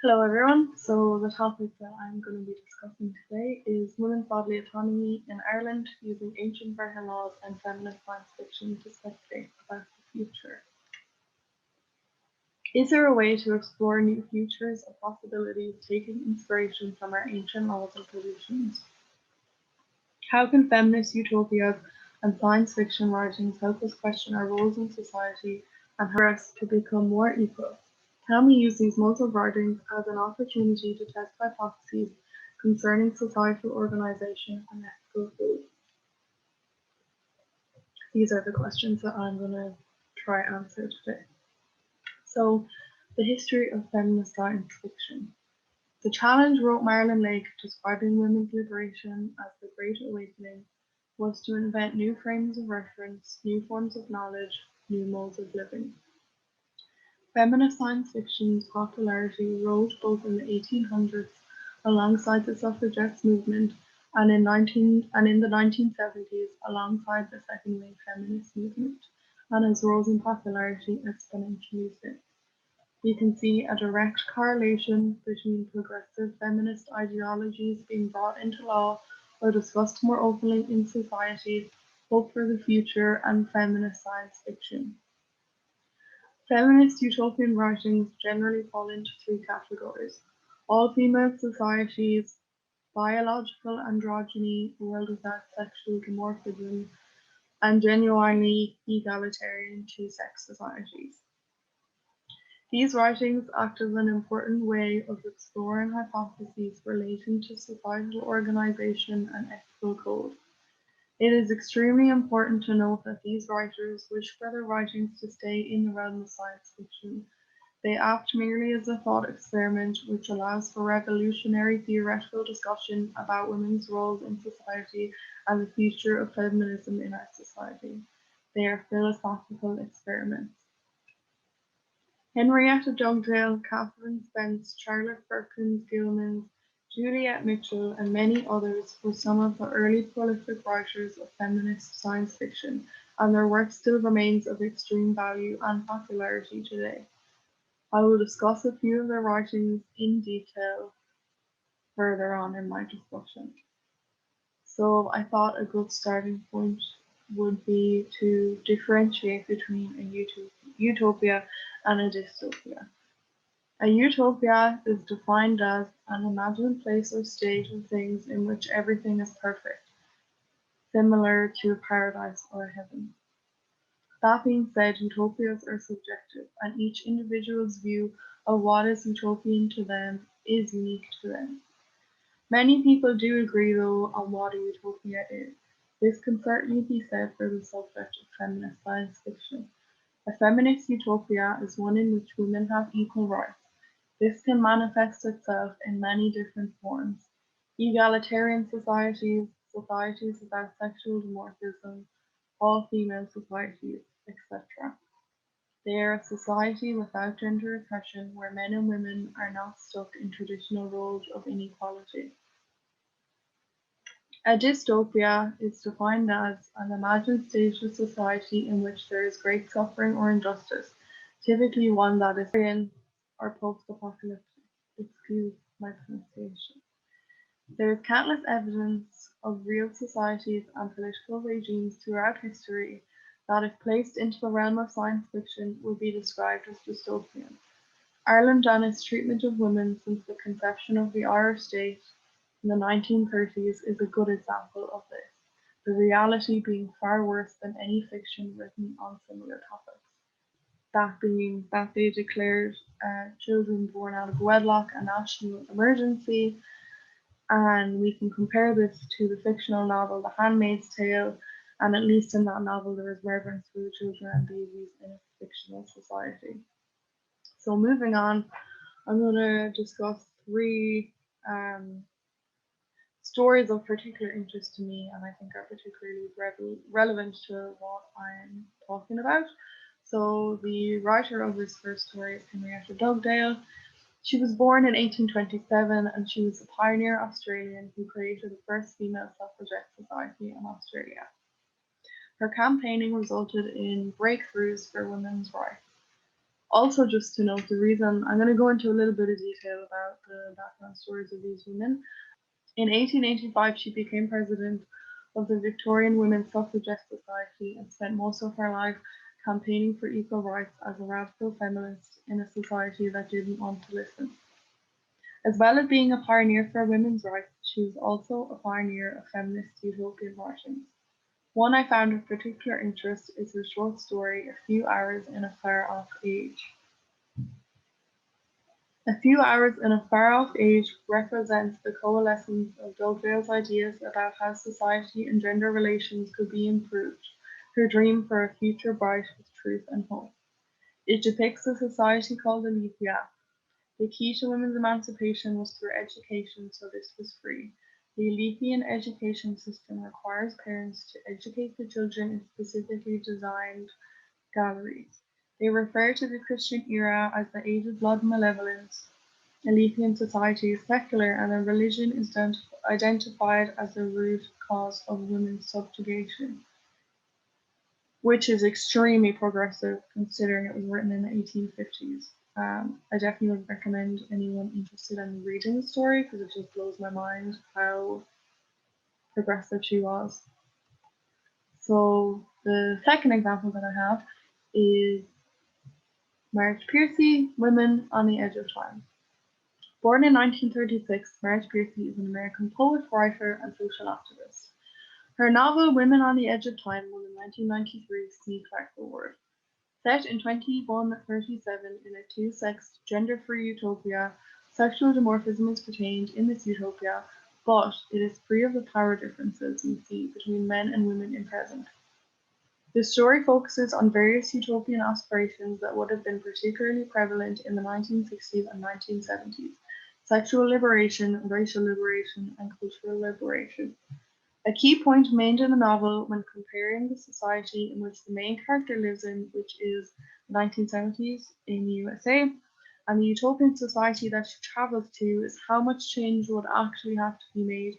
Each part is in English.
Hello everyone. So the topic that I'm going to be discussing today is women's bodily autonomy in Ireland using ancient British laws and feminist science fiction to speculate about the future. Is there a way to explore new futures or possibilities taking inspiration from our ancient laws and traditions? How can feminist utopias and science fiction writings help us question our roles in society and help us to become more equal? Can we use these modes of writings as an opportunity to test hypotheses concerning societal organization and ethical code? These are the questions that I'm going to try answer today. So, the history of feminist science fiction. The Challenge, wrote Marilyn Lake, describing women's liberation as the Great Awakening, was to invent new frames of reference, new forms of knowledge, new modes of living. Feminist science fiction's popularity rose both in the 1800s alongside the suffragettes movement and in the 1970s alongside the second wave feminist movement, and has rose in popularity exponentially since. We can see a direct correlation between progressive feminist ideologies being brought into law or discussed more openly in society, hope for the future, and feminist science fiction. Feminist utopian writings generally fall into three categories: all-female societies, biological androgyny, a world without sexual dimorphism, and genuinely egalitarian two-sex societies. These writings act as an important way of exploring hypotheses relating to societal organization and ethical code. It is extremely important to note that these writers wish for their writings to stay in the realm of science fiction. They act merely as a thought experiment which allows for revolutionary theoretical discussion about women's roles in society and the future of feminism in our society. They are philosophical experiments. Henrietta Dugdale, Catherine Spence, Charlotte Perkins Gilman, Juliet Mitchell, and many others were some of the early prolific writers of feminist science fiction, and their work still remains of extreme value and popularity today. I will discuss a few of their writings in detail further on in my discussion. So I thought a good starting point would be to differentiate between a utopia and a dystopia. A utopia is defined as an imagined place or state of things in which everything is perfect, similar to a paradise or a heaven. That being said, utopias are subjective, and each individual's view of what is utopian to them is unique to them. Many people do agree, though, on what a utopia is. This can certainly be said for the subject of feminist science fiction. A feminist utopia is one in which women have equal rights. This can manifest itself in many different forms: egalitarian societies, societies without sexual dimorphism, all-female societies, etc. They are a society without gender oppression where men and women are not stuck in traditional roles of inequality. A dystopia is defined as an imagined state of society in which there is great suffering or injustice, typically one that is dystopian or post-apocalyptic. Excuse my pronunciation. There is countless evidence of real societies and political regimes throughout history that, if placed into the realm of science fiction, would be described as dystopian. Ireland and its treatment of women since the conception of the Irish state in the 1930s is a good example of this, the reality being far worse than any fiction written on similar topics. That being that they declared children born out of wedlock a national emergency, and we can compare this to the fictional novel The Handmaid's Tale, and at least in that novel there is reverence for the children and babies in a fictional society. So moving on, I'm going to discuss three stories of particular interest to me and I think are particularly relevant to what I'm talking about. So the writer of this first story is Henrietta Dugdale. She was born in 1827 and she was a pioneer Australian who created the first female suffragette society in Australia. Her campaigning resulted in breakthroughs for women's rights. Also, just to note, the reason I'm going to go into a little bit of detail about the background stories of these women. In 1885, she became president of the Victorian Women's Suffragette Society and spent most of her life campaigning for equal rights as a radical feminist in a society that didn't want to listen. As well as being a pioneer for women's rights, she was also a pioneer of feminist utopian writings. One I found of particular interest is her short story, A Few Hours in a Far Off Age. A Few Hours in a Far Off Age represents the coalescence of Dugdale's ideas about how society and gender relations could be improved, her dream for a future bright with truth and hope. It depicts a society called Aletheia. The key to women's emancipation was through education, so this was free. The Alethean education system requires parents to educate the children in specifically designed galleries. They refer to the Christian era as the Age of Blood and Malevolence. Alethean society is secular, and their religion is identified as the root cause of women's subjugation, which is extremely progressive considering it was written in the 1850s. I definitely would recommend anyone interested in reading the story because it just blows my mind how progressive she was. So the second example that I have is Marriage Piercy, Women on the Edge of Time. Born in 1936, Marriage Piercy is an American poet, writer, and social activist. Her novel Women on the Edge of Time won the 1993 C. Clarke Award. Set in 2137 in a two-sexed, gender-free utopia, sexual dimorphism is retained in this utopia, but it is free of the power differences we see between men and women in present. The story focuses on various utopian aspirations that would have been particularly prevalent in the 1960s and 1970s: sexual liberation, racial liberation, and cultural liberation. A key point made in the novel when comparing the society in which the main character lives in, which is the 1970s in the USA, and the utopian society that she travels to, is how much change would actually have to be made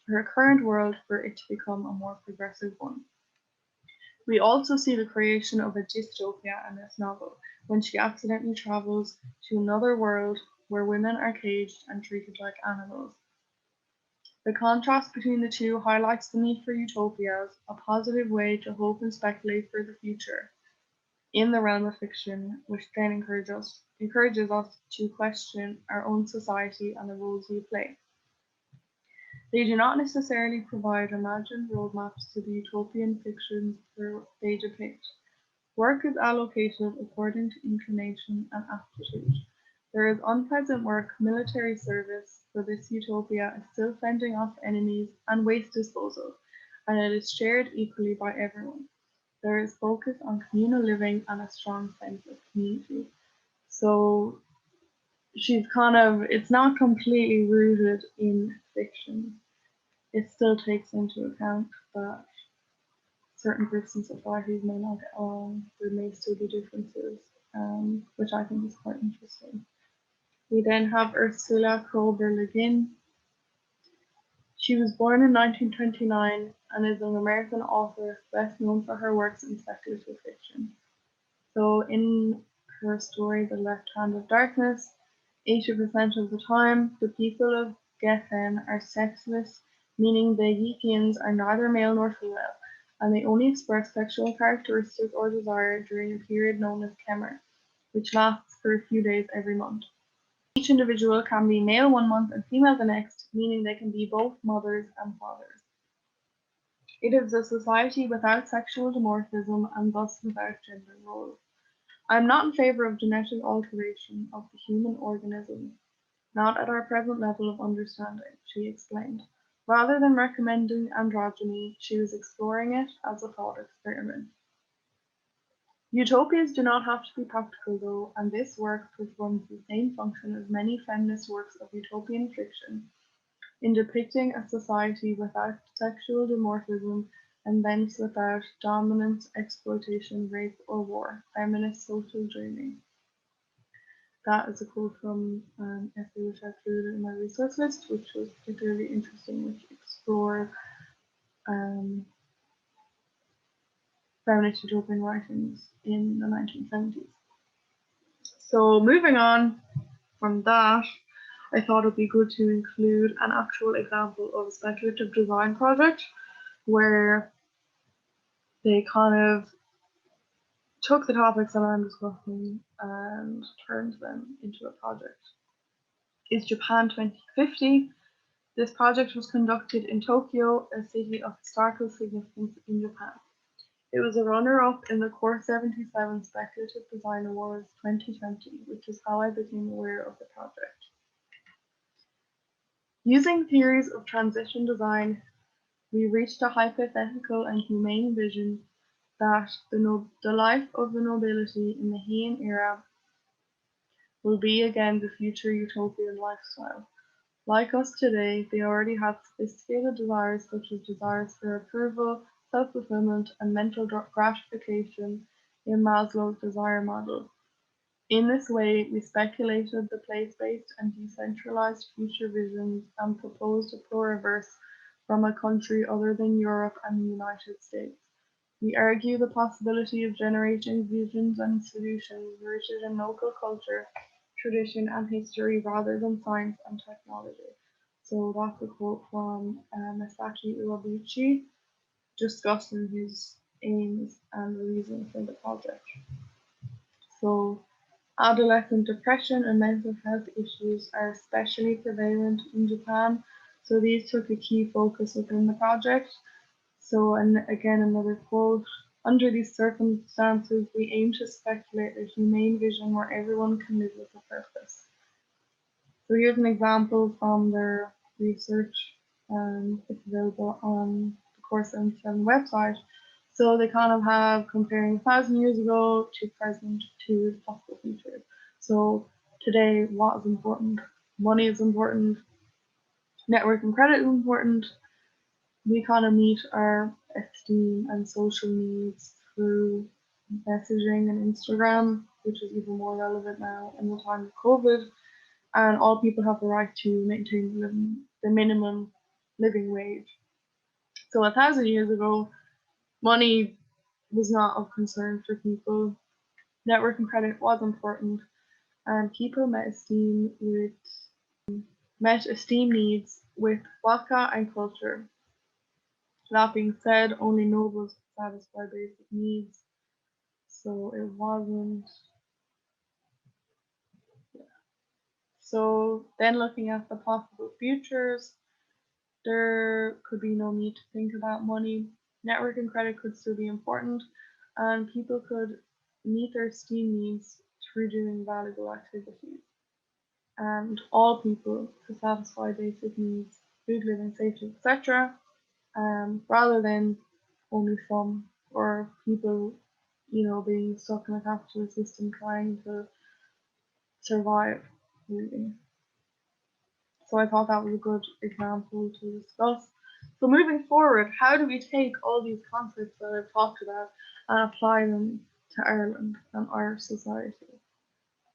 to her current world for it to become a more progressive one. We also see the creation of a dystopia in this novel, when she accidentally travels to another world where women are caged and treated like animals. The contrast between the two highlights the need for utopias, a positive way to hope and speculate for the future in the realm of fiction, which then encourages us to question our own society and the roles we play. They do not necessarily provide imagined roadmaps to the utopian fictions they depict. Work is allocated according to inclination and aptitude. There is unpleasant work, military service, for this utopia is still fending off enemies and waste disposal, and it is shared equally by everyone. There is focus on communal living and a strong sense of community. So it's not completely rooted in fiction. It still takes into account that certain groups and societies may not get along. There may still be differences, which I think is quite interesting. We then have Ursula Kroeber Le Guin. She was born in 1929 and is an American author best known for her works in speculative fiction. So in her story, The Left Hand of Darkness, 80% of the time, the people of Gethen are sexless, meaning the Yithians are neither male nor female, and they only express sexual characteristic or desire during a period known as Kemer, which lasts for a few days every month. Each individual can be male one month and female the next, meaning they can be both mothers and fathers. It is a society without sexual dimorphism and thus without gender roles. I am not in favor of genetic alteration of the human organism, not at our present level of understanding, she explained. Rather than recommending androgyny, she was exploring it as a thought experiment. Utopias do not have to be practical, though, and this work performs the same function as many feminist works of utopian fiction, in depicting a society without sexual dimorphism and thence without dominance, exploitation, rape, or war. Feminist social dreaming. That is a quote from an essay which I included in my resource list, which was particularly interesting, which explored feminist utopian writings in the 1970s. So moving on from that, I thought it'd be good to include an actual example of a speculative design project where they kind of took the topics that I'm discussing and turned them into a project. Is Japan 2050? This project was conducted in Tokyo, a city of historical significance in Japan. It was a runner-up in the Core 77 Speculative Design Awards 2020, which is how I became aware of the project. Using theories of transition design, we reached a hypothetical and humane vision that the life of the nobility in the Heian era will be again the future utopian lifestyle. Like us today, they already had sophisticated desires such as desires for approval, self-fulfillment, and mental gratification in Maslow's desire model. In this way, we speculated the place-based and decentralized future visions and proposed a pluriverse from a country other than Europe and the United States. We argue the possibility of generating visions and solutions rooted in local culture, tradition, and history rather than science and technology. So that's a quote from Masashi Uebuchi discussing his aims and the reason for the project. So adolescent depression and mental health issues are especially prevalent in Japan, so these took a key focus within the project. So, and again, another quote, under these circumstances, we aim to speculate a humane vision where everyone can live with a purpose. So here's an example from their research, it's available on the Core 77 website. So they kind of have comparing 1,000 years ago to present to possible future. So today, what is important? Money is important. Network and credit is important. We kind of meet our esteem and social needs through messaging and Instagram, which is even more relevant now in the time of COVID. And all people have the right to maintain the minimum living wage. So 1,000 years ago, money was not of concern for people. Network and credit was important, and people met esteem needs with waka and culture. That being said, only nobles could satisfy basic needs, so it wasn't. So then looking at the possible futures, there could be no need to think about money. Network and credit could still be important, and people could meet their esteem needs through doing valuable activities. And all people could satisfy basic needs, food, living, safety, etc., rather than only some or people, being stuck in a capitalist system trying to survive, really. So I thought that was a good example to discuss. So moving forward, how do we take all these concepts that I've talked about and apply them to Ireland and our society?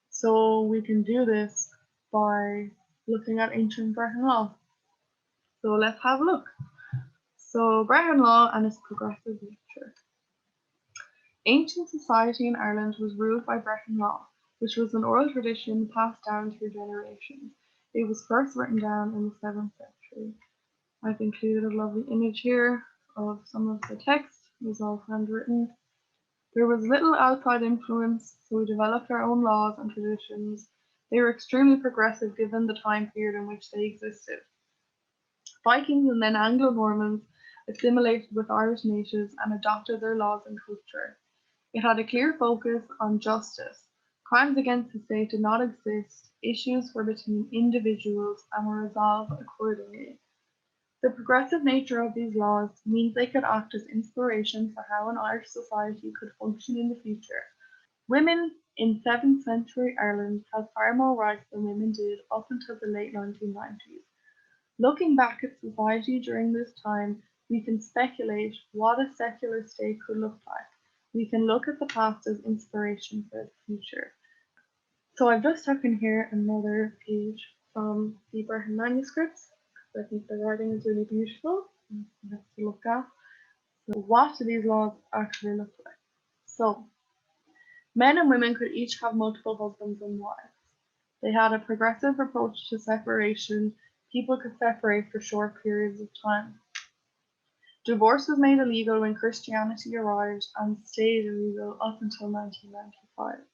So we can do this by looking at ancient Breton law. So let's have a look. So Breton law and its progressive nature. Ancient society in Ireland was ruled by Breton law, which was an oral tradition passed down through generations. It was first written down in the 7th century. I've included a lovely image here of some of the text. It was all handwritten. There was little outside influence, so we developed our own laws and traditions. They were extremely progressive given the time period in which they existed. Vikings and then Anglo-Normans assimilated with Irish natives and adopted their laws and culture. It had a clear focus on justice. Crimes against the state did not exist, issues were between individuals and were resolved accordingly. The progressive nature of these laws means they could act as inspiration for how an Irish society could function in the future. Women in 7th century Ireland had far more rights than women did up until the late 1990s. Looking back at society during this time, we can speculate what a secular state could look like. We can look at the past as inspiration for the future. So I've just taken here another page from the Breton manuscripts because I think the writing is really beautiful and nice to look at. So what do these laws actually look like? So Men and women could each have multiple husbands and wives. They had a progressive approach to separation. People could separate for short periods of time. Divorce was made illegal when Christianity arrived and stayed illegal up until 1995.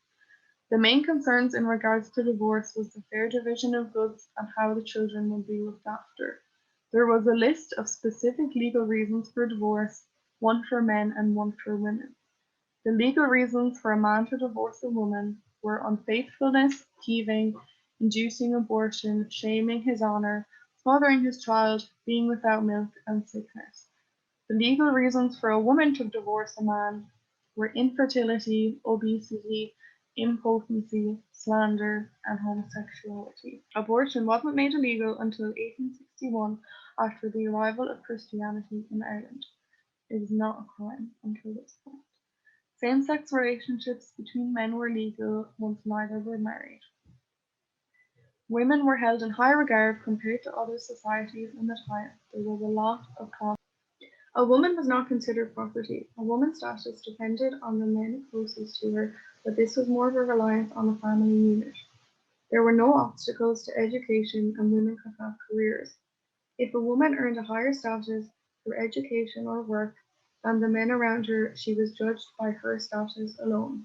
The main concerns in regards to divorce was the fair division of goods and how the children would be looked after. There was a list of specific legal reasons for divorce, one for men and one for women. The legal reasons for a man to divorce a woman were unfaithfulness, thieving, inducing abortion, shaming his honor, smothering his child, being without milk, and sickness. The legal reasons for a woman to divorce a man were infertility, obesity, impotency, slander, and homosexuality. Abortion wasn't made illegal until 1861 after the arrival of Christianity in Ireland. It was not a crime until this point. Same-sex relationships between men were legal once neither were married. Women were held in high regard compared to other societies in the time. There was a lot of class. A woman was not considered property. A woman's status depended on the men closest to her, but this was more of a reliance on the family unit. There were no obstacles to education, and women could have careers. If a woman earned a higher status through education or work than the men around her, she was judged by her status alone.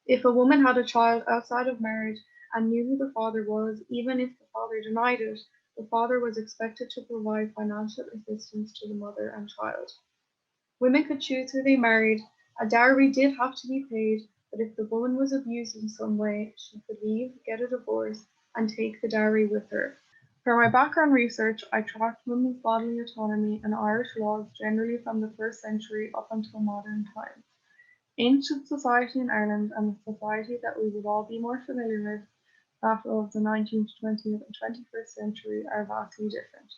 If a woman had a child outside of marriage and knew who the father was, even if the father denied it, the father was expected to provide financial assistance to the mother and child. Women could choose who they married. A dowry did have to be paid, but if the woman was abused in some way, she could leave, get a divorce, and take the dowry with her. For my background research, I tracked women's bodily autonomy and Irish laws generally from the 1st century up until modern times. Ancient society in Ireland and the society that we would all be more familiar with, that of the 19th, 20th, and 21st century, are vastly different.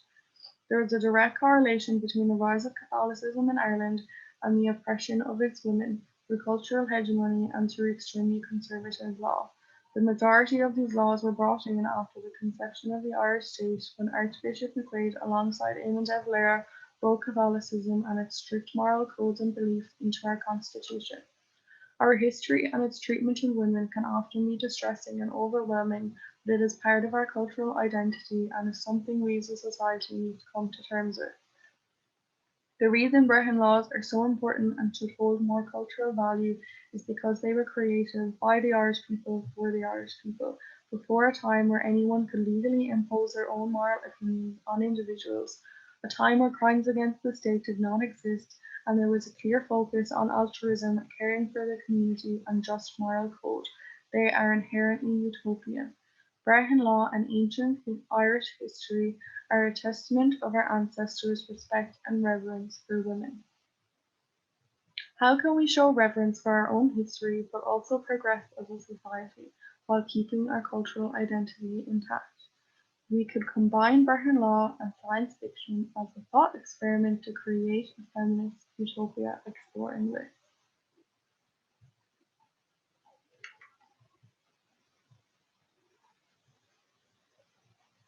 There is a direct correlation between the rise of Catholicism in Ireland and the oppression of its women through cultural hegemony and through extremely conservative law. The majority of these laws were brought in after the conception of the Irish state when Archbishop McQuaid, alongside Eamon de Valera, wrote Catholicism and its strict moral codes and beliefs into our constitution. Our history and its treatment of women can often be distressing and overwhelming, but it is part of our cultural identity and is something we as a society need to come to terms with. The reason Brehon laws are so important and should hold more cultural value is because they were created by the Irish people for the Irish people, before a time where anyone could legally impose their own moral opinions on individuals, a time where crimes against the state did not exist, and there was a clear focus on altruism, caring for the community, and just moral code. They are inherently utopian. Brehon law and ancient Irish history are a testament of our ancestors' respect and reverence for women. How can we show reverence for our own history but also progress as a society while keeping our cultural identity intact? We could combine Brehon law and science fiction as a thought experiment to create a feminist utopia exploring this.